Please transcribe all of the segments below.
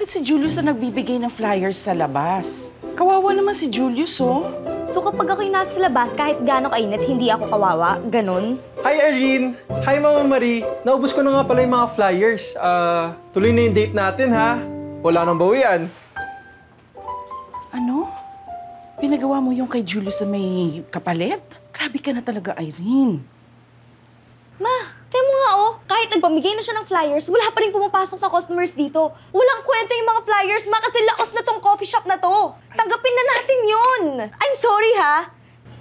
Bakit si Julius na nagbibigay ng flyers sa labas? Kawawa naman si Julius, oh. So kapag ako'y nasa labas, kahit gaano kainit, hindi ako kawawa? Ganon? Hi, Irene! Hi, Mama Marie! Naubos ko na nga pala yung mga flyers. Tuloy na yung date natin, ha? Wala nang bawian. Ano? Pinagawa mo yung kay Julius na may kapalit? Grabe ka na talaga, Irene. Ma, tiyan mo nga oh, kahit nagpamigay na siya ng flyers, wala pa rin pumapasok na customers dito. Walang kwenta yung mga flyers, ma, kasi laos na tong coffee shop na to. Tanggapin na natin yun. I'm sorry ha,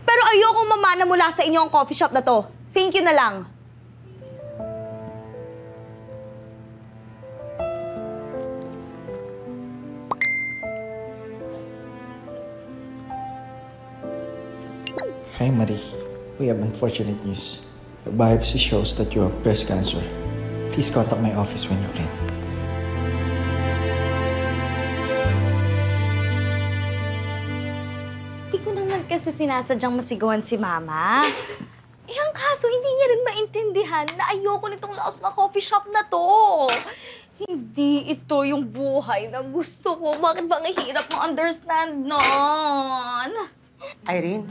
pero ayokong mamana mula sa inyo ang coffee shop na to. Thank you na lang. Hi, Marie. We have unfortunate news. The biopsy shows that you have breast cancer. Please contact my office when you can. Di ko naman kasi sinasadyang masigawan si Mama. Eh, ang kaso, hindi niya rin maintindihan na ayoko nitong laos na coffee shop na to. Hindi ito yung buhay na gusto ko. Bakit ba ang hirap ma-understand nun? Irene,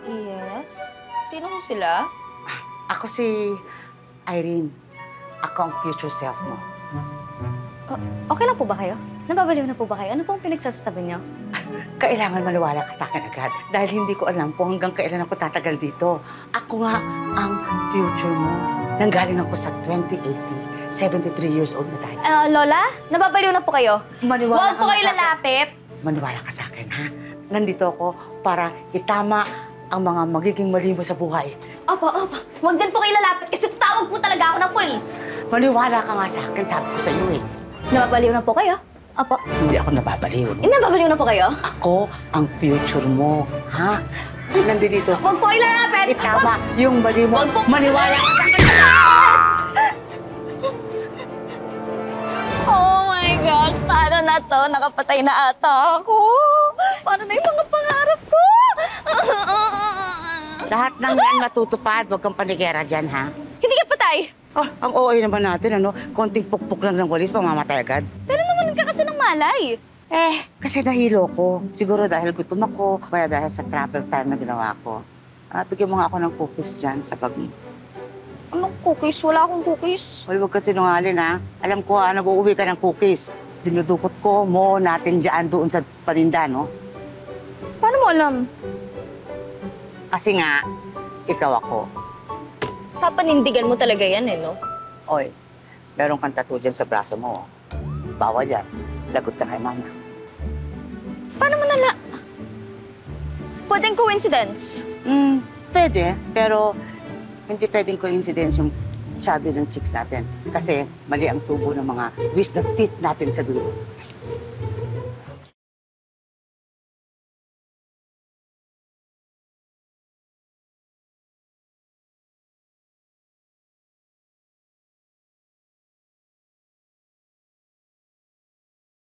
Yes? Sino ko sila? ako si Irene. Ako ang future self mo. Okay lang po ba kayo? Nababaliw na po ba kayo? Ano pong pinagsasabi niyo? Kailangan maniwala ka sa akin agad dahil hindi ko alam kung hanggang kailan ako tatagal dito. Ako nga ang future mo. Nanggaling ako sa 2080. 73 years old na tayo. Lola? Nababaliw na po kayo? Maniwala Huwag po nga kayo sa akin. lalapit! Maniwala ka sa akin, ha? Nandito ako para itama ang mga magiging mali mo sa buhay. Opo. Huwag din po kayo lalapit kasi tatawag po talaga ako ng polis. Maniwala ka nga sa akin, sabi ko sa iyo eh. Nababaliw na po kayo? Opo. Hindi ako nababaliw, no? Nababaliw na po kayo? Ako ang future mo, ha? Nandito. Huwag po kayo lalapit! Itama yung mali mo. Wag po. Maniwala ka sa akin. Oh my gosh, paano na to? Nakapatay na ata ako. Paano na yung mga pangarap ko? Lahat ng yan matutupad. Huwag kang panikera dyan, ha? Hindi ka patay. Oh, ang OA naman natin, ano? Konting pukpuk lang ng walis, mamamatay agad. Pero naman ka kasi ng malay. Kasi nahilo ko. Siguro dahil gutom ako, kaya dahil sa travel time na ginawa ko. Bigyan mo nga ako ng cookies dyan sa bag mo. Anong cookies? Wala akong cookies. Hoy, huwag ka sinungaling, ha? Alam ko, nag-uuwi ka ng cookies. Dinudukot ko mo natin dyan doon sa paninda, no? Paano mo alam? Kasi nga, ikaw ako. Papanindigan mo talaga yan no? Oy, meron kang tattoo dyan sa braso mo. Bawal yan. Lagot ka kay mama. Paano mo nala... Pwedeng coincidence. Pwede, pero hindi pwedeng coincidence yung chubby ng chicks natin. Kasi mali ang tubo ng mga wisdom teeth natin sa dulo.